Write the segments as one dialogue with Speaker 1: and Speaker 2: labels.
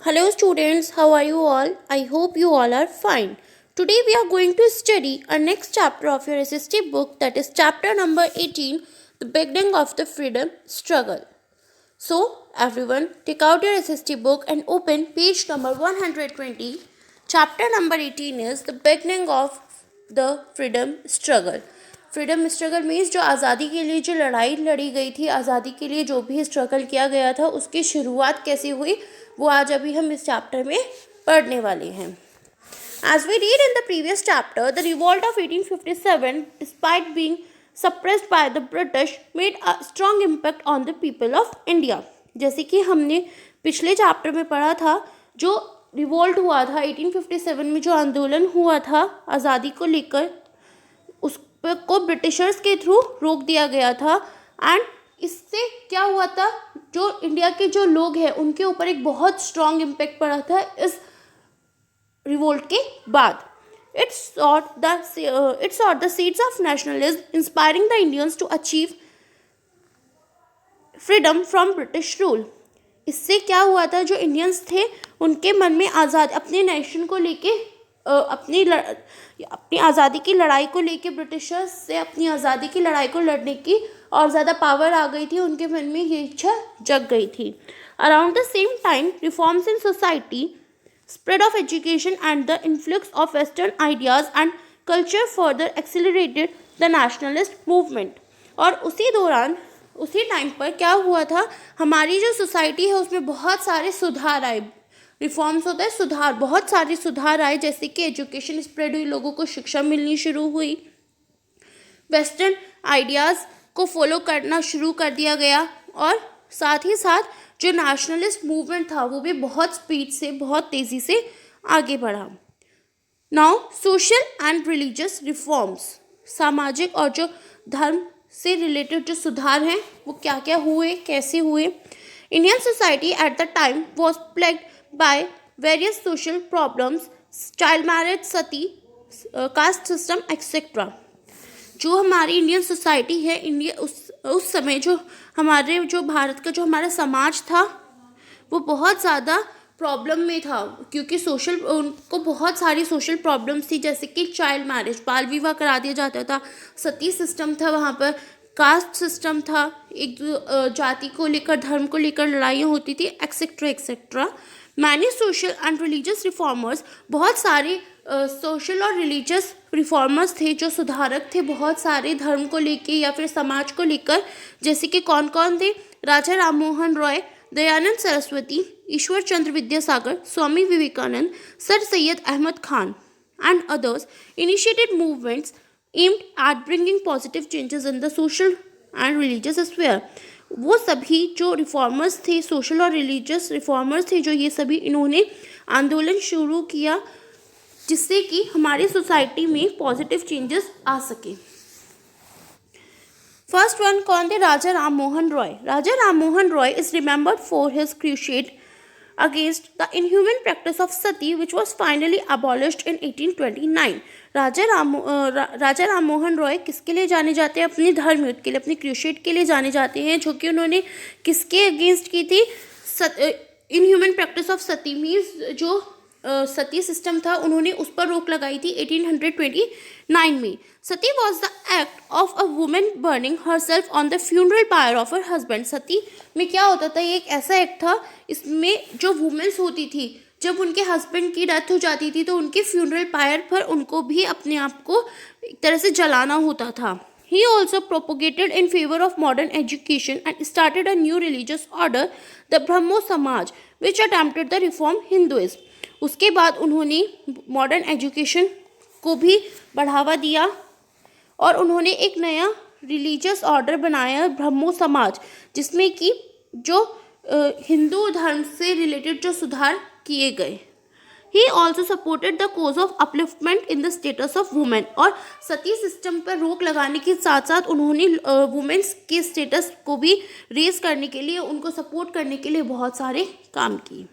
Speaker 1: Hello students, how are you all? I hope you all are fine. Today we are going to study our next chapter of your SST book, that is chapter number 18, The Beginning of the Freedom Struggle. So everyone, take out your SST book and open page number 120. Chapter number 18 is The Beginning of the Freedom Struggle. Freedom struggle means जो आज़ादी के लिए जो लड़ाई लड़ी गई थी, आज़ादी के लिए जो भी स्ट्रगल किया गया था, उसकी शुरुआत कैसे हुई वो आज अभी हम इस चैप्टर में पढ़ने वाले हैं. As we read in the previous chapter, the revolt of 1857, despite being suppressed by the British, made a strong impact on the people of India. जैसे कि हमने पिछले चैप्टर में पढ़ा था, जो रिवोल्ट हुआ था 1857 में, जो आंदोलन हुआ था आज़ादी को लेकर, उसको ब्रिटिशर्स के थ्रू रोक दिया गया था. एंड इससे क्या हुआ था, जो इंडिया के जो लोग हैं उनके ऊपर एक बहुत स्ट्रॉन्ग इम्पैक्ट पड़ा था इस रिवोल्ट के बाद. It sought the seeds of nationalism, inspiring the Indians to achieve freedom from British rule. इससे क्या हुआ था, जो इंडियंस थे उनके मन में अपने नेशन को लेके, अपनी आज़ादी की लड़ाई को लेके, ब्रिटिशर्स से अपनी आज़ादी की लड़ाई को लड़ने की और ज़्यादा पावर आ गई थी, उनके मन में ये इच्छा जग गई थी. Around the same time reforms in society, spread of education and the influx of western ideas and culture further accelerated the nationalist movement. और उसी टाइम पर क्या हुआ था, हमारी जो सोसाइटी है उसमें बहुत सारे सुधार आए. रिफॉर्म्स होता है सुधार, बहुत सारे सुधार आए, जैसे कि एजुकेशन स्प्रेड हुई, लोगों को शिक्षा मिलनी शुरू हुई, वेस्टर्न आइडियाज़ को फॉलो करना शुरू कर दिया गया, और साथ ही साथ जो नेशनलिस्ट मूवमेंट था वो भी बहुत स्पीड से, बहुत तेज़ी से आगे बढ़ा. Now social and religious reforms, सामाजिक और जो धर्म से रिलेटेड जो सुधार हैं वो क्या क्या हुए, कैसे हुए. Indian society at the time was plagued by various social problems, child marriage, Sati, caste system etcetera. जो हमारी इंडियन सोसाइटी है, इंडिया उस समय जो भारत का जो हमारा समाज था वो बहुत ज़्यादा प्रॉब्लम में था, क्योंकि उनको बहुत सारी सोशल प्रॉब्लम्स थी, जैसे कि चाइल्ड मैरिज, बाल विवाह करा दिया जाता था, सती सिस्टम था, वहाँ पर कास्ट सिस्टम था, एक जाति को लेकर, धर्म को लेकर लड़ाइयाँ होती थी, etcetera etcetera. Many social and religious reformers, बहुत सारे सोशल और रिलीजियस रिफॉर्मर्स थे, जो सुधारक थे बहुत सारे धर्म को लेके या फिर समाज को लेकर. जैसे कि कौन कौन थे, Raja Ram Mohan Roy, Dayanand Saraswati, Ishwar Chandra Vidyasagar, Swami Vivekananda, sir Syed Ahmed Khan and others initiated movements aimed at bringing positive changes in the social and religious sphere. वो सभी जो रिफॉर्मर्स थे, सोशल और रिलीजियस रिफॉर्मर्स थे, जो ये सभी इन्होंने आंदोलन शुरू किया जिससे कि हमारी सोसाइटी में पॉजिटिव चेंजेस आ सके. फर्स्ट वन कौन थे, Raja Ram Mohan Roy. Raja Ram Mohan Roy is remembered for his crusade against the inhuman practice of sati, which was finally abolished in 1829. राजा राम मोहन रॉय किसके लिए जाने जाते हैं, अपने धर्म युद्ध के लिए, अपने क्रूसेड के लिए जाने जाते हैं, जो कि उन्होंने किसके अगेंस्ट की थी, inhuman practice of Sati means जो सती सिस्टम था, उन्होंने उस पर रोक लगाई थी 1829 में. Sati was the act of a women burning herself on the funeral pyre of her husband. Sati में क्या होता था, ये एक ऐसा एक्ट था, इसमें जो वुमेन्स होती थी, जब उनके हस्बैंड की डेथ हो जाती थी तो उनके फ्यूनरल पायर पर उनको भी अपने आप को एक तरह से जलाना होता था. He also propagated in favor of modern education and started a new religious order, the Brahmo Samaj, which attempted the reform Hinduism. उसके बाद उन्होंने मॉडर्न एजुकेशन को भी बढ़ावा दिया और उन्होंने एक नया रिलीजियस ऑर्डर बनाया, ब्रह्मो समाज, जिसमें कि जो हिंदू धर्म से रिलेटेड जो सुधार किए गए. He also supported the cause of upliftment in the status of women. और सती सिस्टम पर रोक लगाने के साथ साथ उन्होंने वुमेन्स के स्टेटस को भी रेज करने के लिए, उनको सपोर्ट करने के लिए बहुत सारे काम किए.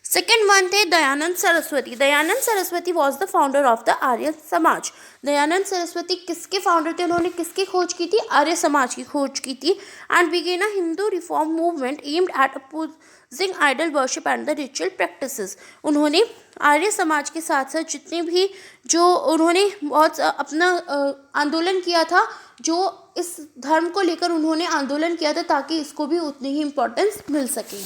Speaker 1: सेकेंड वन थे Dayanand Saraswati. Dayanand Saraswati was the founder of the Arya Samaj. Dayanand Saraswati किसके फाउंडर थे? उन्होंने किसकी खोज की थी? आर्य समाज की खोज की थी. And began a Hindu reform movement aimed at opposing idol worship and the ritual practices. उन्होंने आर्य समाज के साथ साथ जितने भी जो उन्होंने बहुत अपना आंदोलन किया था, जो इस धर्म को लेकर उन्होंने आंदोलन किया था ताकि इसको भी उतनी ही इम्पोर्टेंस मिल सके.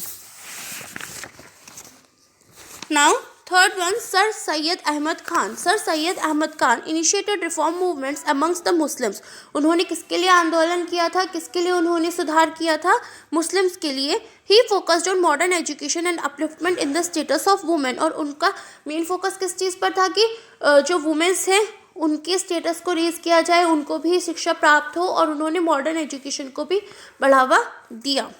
Speaker 1: Now, third one, Sir Syed Ahmad Khan. Sir Syed Ahmad Khan initiated reform movements amongst the Muslims. उन्होंने किसके लिए आंदोलन किया था? किसके लिए उन्होंने सुधार किया था? मुस्लिम्स के लिए. He focused on modern education and upliftment in the status of women. और उनका मेन फोकस किस चीज़ पर था कि जो वुमेन्स हैं उनके स्टेटस को रेज किया जाए, उनको भी शिक्षा प्राप्त हो, और उन्होंने मॉडर्न एजुकेशन को भी बढ़ावा दिया.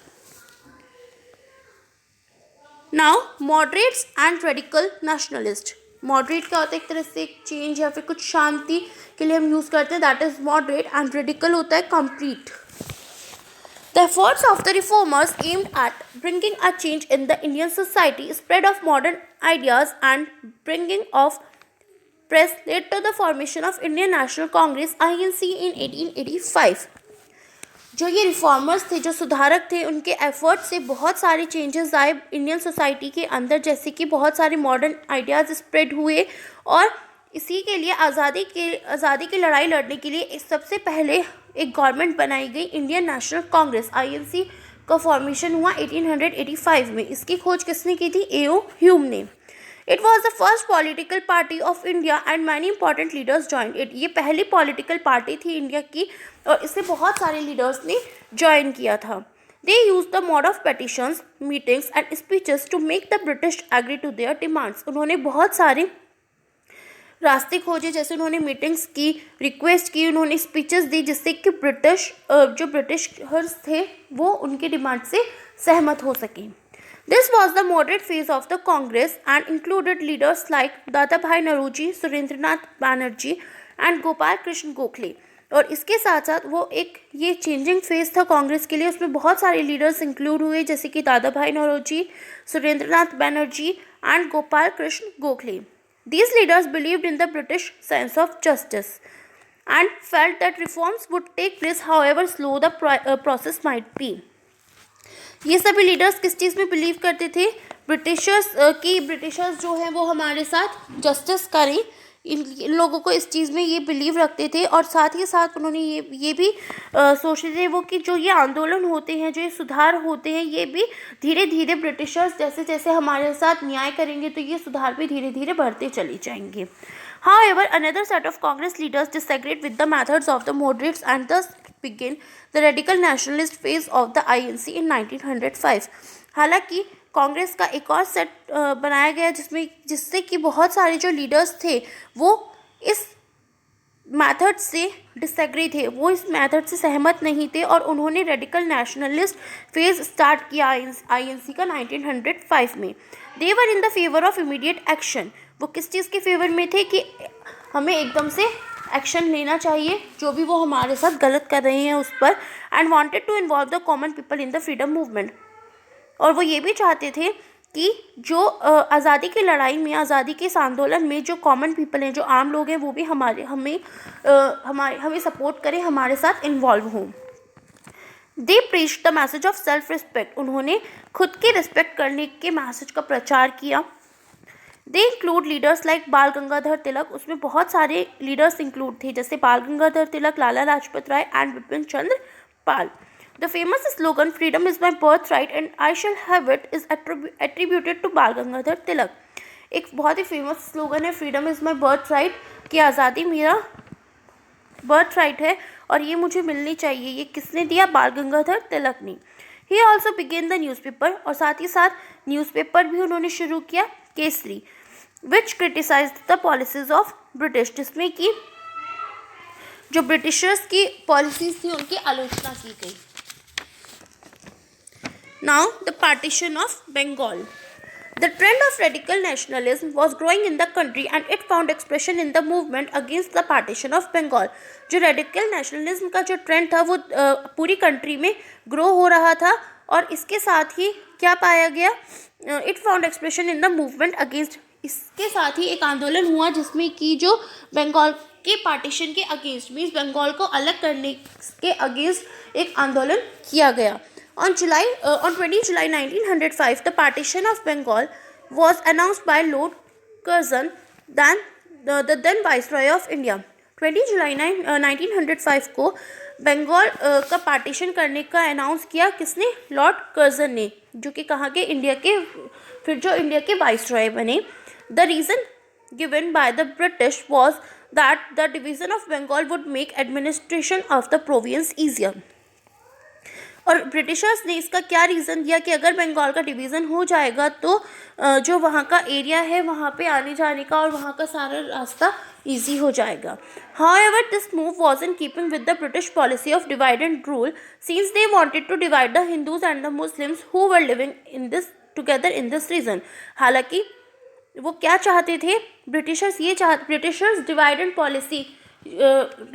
Speaker 1: Now moderates and radical nationalist. Moderate क्या होता है? एक तरह से एक चेंज या फिर कुछ शांति के लिए हम यूज़ करते हैं, that is moderate. And radical होता है complete. The efforts of the reformers aimed at bringing a change in the Indian society, spread of modern ideas and bringing of press led to the formation of Indian National Congress (INC) in 1885. जो ये reformers थे, जो सुधारक थे, उनके effort से बहुत सारे चेंजेस आए इंडियन सोसाइटी के अंदर, जैसे कि बहुत सारे मॉडर्न आइडियाज़ स्प्रेड हुए. और इसी के लिए आज़ादी की लड़ाई लड़ने के लिए सबसे पहले एक गवर्नमेंट बनाई गई, इंडियन नेशनल कांग्रेस (INC) का फॉर्मेशन हुआ 1885 में. इसकी खोज किसने की थी? A.O. ह्यूम ने. It was the first political party of India and many important leaders joined it. ये पहली पॉलिटिकल पार्टी थी इंडिया की और इसे बहुत सारे लीडर्स ने ज्वाइन किया था. They used the mode of petitions, meetings and speeches to make the British agree to their demands. उन्होंने बहुत सारे रास्ते खोजे, जैसे उन्होंने मीटिंग्स की, रिक्वेस्ट की, उन्होंने स्पीचेस दी, जिससे कि जो ब्रिटिशर्स थे वो उनकी डिमांड से सहमत हो सकें. This was the moderate phase of the Congress and included leaders like Dadabhai Naoroji, Surendranath Banerjee and Gopal Krishna Gokhale. और इसके साथ साथ वो एक ये चेंजिंग फेज था कांग्रेस के लिए. उसमें बहुत सारे लीडर्स इंक्लूड हुए, जैसे कि Dadabhai Naoroji, Surendranath Banerjee and Gopal Krishna Gokhale. These leaders believed in the British sense of justice and felt that reforms would take place however slow the process might be. ये सभी लीडर्स किस चीज़ में बिलीव करते थे? ब्रिटिशर्स जो हैं वो हमारे साथ जस्टिस करें, इन लोगों को इस चीज़ में ये बिलीव रखते थे. और साथ ही साथ उन्होंने ये भी सोचते थे वो कि जो ये आंदोलन होते हैं, जो ये सुधार होते हैं, ये भी धीरे धीरे ब्रिटिशर्स जैसे जैसे हमारे साथ न्याय करेंगे तो ये सुधार भी धीरे धीरे बढ़ते चले जाएंगे. However, another set of Congress leaders disagreed with the methods of the moderates and thus began the radical nationalist phase of the INC in 1905. हालांकि कांग्रेस का एक और सेट बनाया गया जिससे कि बहुत सारे जो लीडर्स थे वो इस मेथड से डिसएग्री थे, वो इस मेथड से सहमत नहीं थे, और उन्होंने रेडिकल नेशनलिस्ट फेज स्टार्ट किया INC का 1905 में. They were in the favour of immediate action. वो किस चीज़ के फेवर में थे कि हमें एकदम से एक्शन लेना चाहिए जो भी वो हमारे साथ गलत कर रहे हैं उस पर. And wanted to involve the common people in the freedom movement. और वो ये भी चाहते थे कि जो आज़ादी की लड़ाई में, आज़ादी के इस आंदोलन में जो कॉमन पीपल हैं, जो आम लोग हैं, वो भी हमें सपोर्ट करें, हमारे साथ इन्वॉल्व हों. They preach the message of self respect. उन्होंने खुद की रिस्पेक्ट करने के मैसेज का प्रचार किया. दे इंक्लूड लीडर्स लाइक बाल गंगाधर तिलक. उसमें बहुत सारे लीडर्स इंक्लूड थे, जैसे Bal Gangadhar Tilak, Lala Lajpat Rai and Bipin Chandra Pal. The famous slogan "Freedom is my birthright and I shall have it" is attributed to बाल गंगाधर तिलक. एक बहुत ही फेमस स्लोगन है "Freedom is my birthright" कि आज़ादी मेरा बर्थ है और ये मुझे मिलनी चाहिए. ये किसने दिया? बाल गंगाधर तिलक ने. He also began the newspaper. और साथ ही साथ न्यूज़पेपर भी उन्होंने शुरू किया, Kesari, which criticized the policies of British, जिसमें कि जो ब्रिटिशर्स की पॉलिसीज थी उनकी आलोचना की गई. Now, the partition of Bengal. The trend of radical nationalism was growing in the country and it found expression in the movement against the partition of Bengal. जो radical nationalism का जो trend था वो पूरी कंट्री में grow हो रहा था और इसके साथ ही क्या पाया गया? It found expression in the movement against, इसके साथ ही एक आंदोलन हुआ जिसमें कि जो बंगाल के पार्टीशन के अगेंस्ट, मीन्स बंगाल को अलग करने के अगेंस्ट एक आंदोलन किया गया. On 20 July 1905, the partition of Bengal was announced by Lord Curzon, the then Viceroy of India. 20 जुलाई 1905 को बंगाल का पार्टीशन करने का अनाउंस किया किसने? लॉर्ड कर्जन ने, जो कि कहाँ के? इंडिया के, फिर जो इंडिया के वाइसरॉय बने. The reason given by the British was that the division of Bengal would make administration of the province easier. और ब्रिटिशर्स ने इसका क्या रीज़न दिया कि अगर बंगाल का डिवीज़न हो जाएगा तो जो वहाँ का एरिया है वहाँ पे आने जाने का और वहाँ का सारा रास्ता ईजी हो जाएगा. However, this move was in keeping with the British policy of divide and rule, since they wanted to divide the Hindus and the Muslims who were living in this together in this region. हालांकि वो क्या चाहते थे? Britishers divide and policy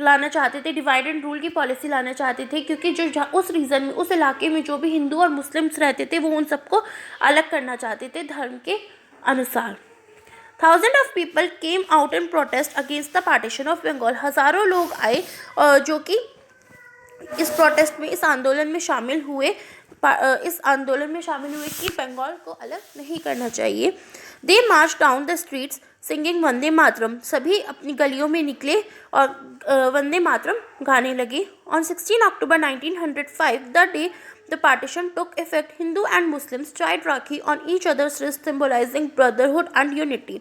Speaker 1: लाना चाहते थे, divide and rule की policy लाना चाहते थे, क्योंकि जो उस रीजन में, उस इलाके में जो भी हिंदू और मुस्लिम्स रहते थे वो उन सबको अलग करना चाहते थे धर्म के अनुसार. Thousand of people came out in protest against the partition of Bengal. हज़ारों लोग आए जो कि इस प्रोटेस्ट में, इस आंदोलन में शामिल हुए कि बंगाल को अलग नहीं करना चाहिए. दे मार्च down the streets singing Vande Mataram. सभी अपनी गलियों में निकले और वंदे मातरम गाने लगे. On 16 October 1905, the day the partition took effect, Hindu and Muslims tied rakhi on each others wrist symbolising brotherhood and unity.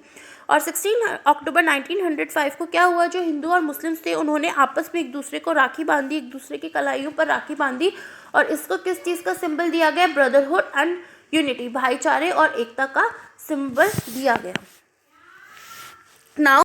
Speaker 1: और 16 October 1905 को क्या हुआ? जो हिंदू और मुस्लिम्स थे उन्होंने आपस में एक दूसरे को राखी बांधी, एक दूसरे की कलाइयों पर राखी बांधी, और इसको किस चीज़ का सिंबल दिया गया? ब्रदरहुड एंड यूनिटी, भाईचारे और एकता का सिंबल दिया गया. Now,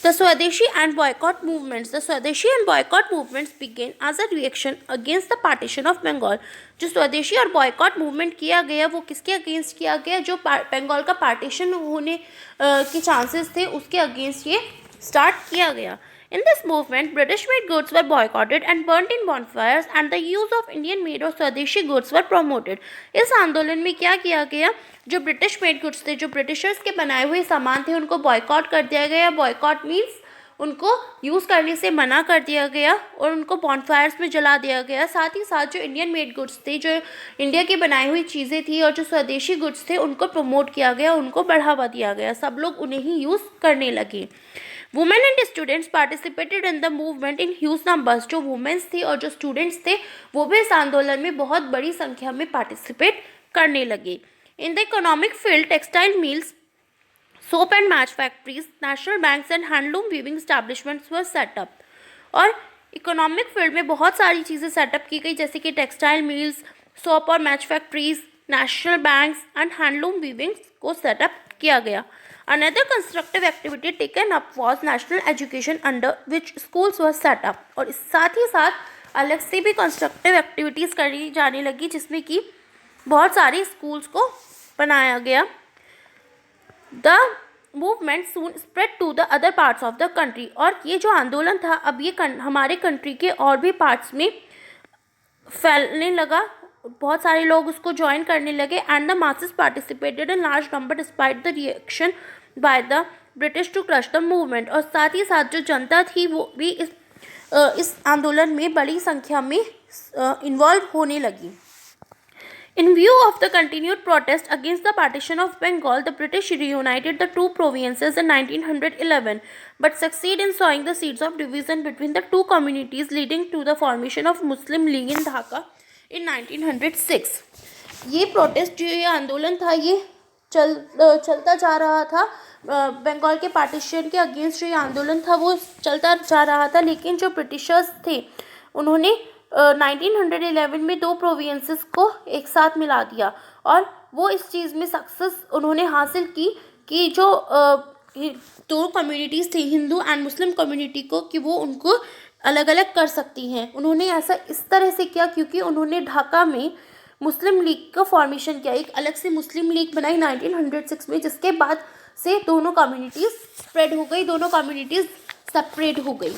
Speaker 1: the Swadeshi and boycott movements. The Swadeshi and boycott movements began as a reaction against the partition of Bengal. जो स्वदेशी और बॉयकॉट मूवमेंट किया गया वो किसके अगेंस्ट किया गया? जो बंगाल का पार्टीशन होने के चांसेस थे उसके अगेंस्ट ये स्टार्ट किया गया. In this movement, British-made goods were boycotted and burnt in bonfires, and the use of Indian-made और स्वदेशी goods were promoted. इस आंदोलन में क्या किया गया? जो ब्रिटिश मेड गुड्स थे, जो ब्रिटिशर्स के बनाए हुए सामान थे, उनको बॉयकॉट कर दिया गया. बॉयकॉट मीन्स उनको यूज़ करने से मना कर दिया गया और उनको बॉनफायर्स में जला दिया गया. साथ ही साथ जो इंडियन मेड गुड्स थे, जो इंडिया की बनाई हुई चीज़ें थी, और जो स्वदेशी गुड्स थे उनको प्रमोट किया गया, उनको बढ़ावा दिया गया. सब लोग उन्हें ही यूज़ करने लगे. Women and students participated in the movement in huge numbers. जो वुमेन्स थे और जो स्टूडेंट्स थे वो भी इस आंदोलन में बहुत बड़ी संख्या में पार्टिसिपेट करने लगे. In the economic field, textile mills, soap and match factories, national banks and handloom weaving establishments were set up. और इकोनॉमिक फील्ड में बहुत सारी चीज़ें सेटअप की गई, जैसे कि टेक्सटाइल मिल्स, सोप और match factories, national banks and handloom weaving को सेटअप किया गया. Another constructive activity taken up was national education, under which schools were set up. और इस साथ ही साथ अलग से भी कंस्ट्रक्टिव एक्टिविटीज़ करी जाने लगी, जिसमें कि बहुत सारे स्कूल्स को बनाया गया. The movement soon spread to the other parts of the country. और ये जो आंदोलन था अब ये हमारे कंट्री के और भी पार्ट्स में फैलने लगा. बहुत सारे लोग उसको ज्वाइन करने लगे. And the masses participated in large number despite the reaction by the British to crush the movement. और साथ ही साथ जो जनता थी वो भी इस आंदोलन में बड़ी संख्या में इन्वॉल्व होने लगी. In view of the continued protest against the partition of Bengal, the British reunited the two provinces in 1911, but succeed in sowing the seeds of division between the two communities, leading to the formation of Muslim League in Dhaka in 1906. ये protest, जो ये आंदोलन था, ये चलता जा रहा था. बंगाल के पार्टीशन के अगेंस्ट जो ये आंदोलन था वो चलता जा रहा था, लेकिन जो ब्रिटिशर्स थे उन्होंने 1911 में दो प्रोविंसेस को एक साथ मिला दिया. और वो इस चीज़ में सक्सेस उन्होंने हासिल की कि जो दो कम्युनिटीज़ थी, हिंदू एंड मुस्लिम कम्युनिटी को, कि वो उनको अलग अलग कर सकती हैं. उन्होंने ऐसा इस तरह से किया क्योंकि उन्होंने ढाका में मुस्लिम लीग का फॉर्मेशन किया, एक अलग से मुस्लिम लीग बनाई 1906 में, जिसके बाद से दोनों कम्युनिटीज़ स्प्रेड हो गई, दोनों कम्युनिटीज़ सेपरेट हो गई.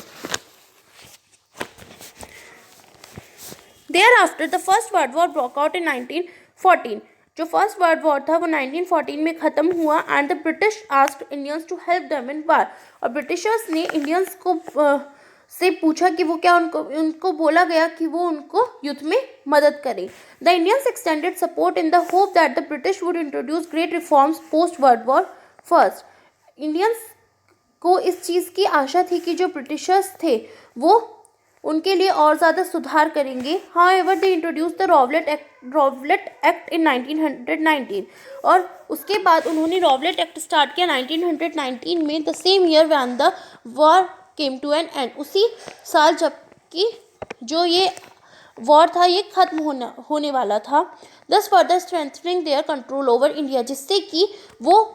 Speaker 1: Thereafter the first world war broke out in 1914। जो फर्स्ट वर्ल्ड वॉर था वो 1914 में ख़त्म हुआ and the British asked Indians to help them in war. और ब्रिटिशर्स ने इंडियंस को से पूछा कि वो क्या उनको बोला गया कि वो उनको युद्ध में मदद करें। The Indians extended support in the hope that the British would introduce great reforms post world war first. Indians को इस चीज़ की आशा थी कि जो ब्रिटिशर्स थे वो उनके लिए और ज़्यादा सुधार करेंगे। However they introduce the Rowlatt Act in 1919। और उसके बाद उन्होंने रॉवलेट एक्ट स्टार्ट किया 1919 में, the same year when the war came to an end. उसी साल जबकि जो ये वॉर था ये खत्म होने वाला था। दस further strengthening their control over India, जिससे कि वो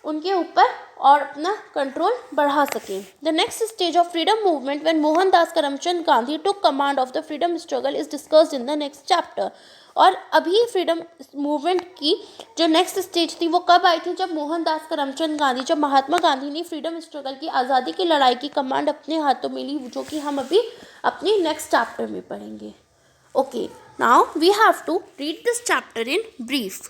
Speaker 1: उनके ऊपर और अपना कंट्रोल बढ़ा सकें। The next stage of freedom movement when Mohandas Karamchand Gandhi took command of the freedom struggle is discussed in the next chapter. और अभी फ्रीडम मूवमेंट की जो नेक्स्ट स्टेज थी वो कब आई थी? जब मोहनदास करमचंद गांधी, जब महात्मा गांधी ने फ्रीडम स्ट्रगल की, आज़ादी की लड़ाई की कमांड अपने हाथों में ली, जो कि हम अभी अपनी नेक्स्ट चैप्टर में पढ़ेंगे। Okay, now we have to read this chapter in brief.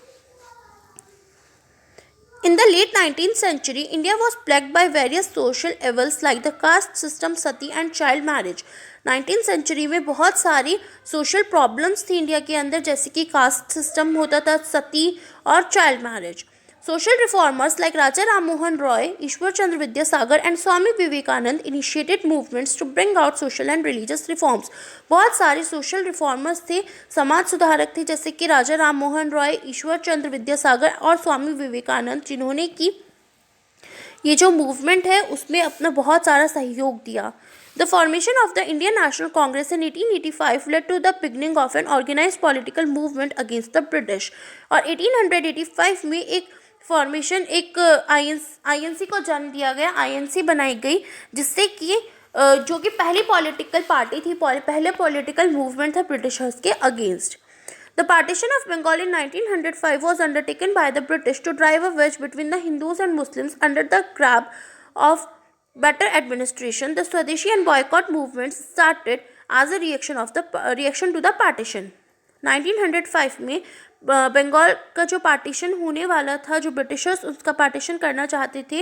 Speaker 1: In the late 19th century, India was plagued by various social evils like the caste system, sati and child marriage. 19th century में बहुत सारी social problems थी India के अंदर, जैसे कि caste system होता था, सती और child marriage. Social reformers like Raja Ram Mohan Roy, Ishwar Chandra Vidyasagar and Swami Vivekanand initiated movements to bring out social and religious reforms. बहुत सारे social reformers थे, समाज सुधारक थे, जैसे कि राजा राम मोहन रॉय, ईश्वर चंद्र विद्यासागर और स्वामी विवेकानंद, जिन्होंने कि ये जो मूवमेंट है उसमें अपना बहुत सारा सहयोग दिया। The formation of the Indian National Congress in 1885 led to the beginning of an organized political movement against the British. और 1885 में एक फॉर्मेशन, एक आईएनसी को जन्म दिया गया, आईएनसी बनाई गई, जिससे कि जो कि पहली पॉलिटिकल पार्टी थी, पहले पॉलिटिकल मूवमेंट था ब्रिटिशर्स के against. The partition of Bengal in 1905 was undertaken by the British to drive a wedge between the Hindus and Muslims under the grab of better administration. The Swadeshi and boycott movements started as a reaction to the partition. 1905 में बंगाल का जो partition होने वाला था, जो Britishers उसका partition करना चाहते थे,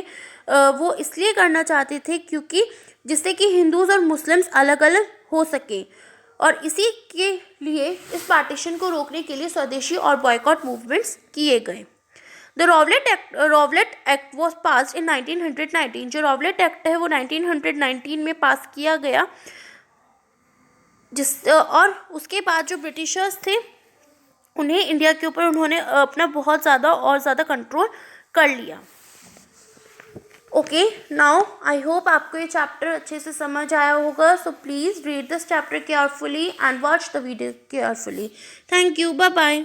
Speaker 1: वो इसलिए करना चाहते थे क्योंकि जिससे कि हिंदूज़ और मुस्लिम्स अलग अलग हो सकें, और इसी के लिए इस पार्टीशन को रोकने के लिए स्वदेशी और बॉयकॉट मूवमेंट्स किए गए। The Rowlatt Act was passed in 1919। जो रॉवलेट एक्ट है वो 1919 में पास किया गया, और उसके बाद जो ब्रिटिशर्स थे उन्हें इंडिया के ऊपर उन्होंने अपना बहुत ज़्यादा और ज़्यादा कंट्रोल कर लिया। ओके, नाउ आई होप आपको ये चैप्टर अच्छे से समझ आया होगा। So please read this chapter carefully and watch the video carefully. Thank you, bye bye.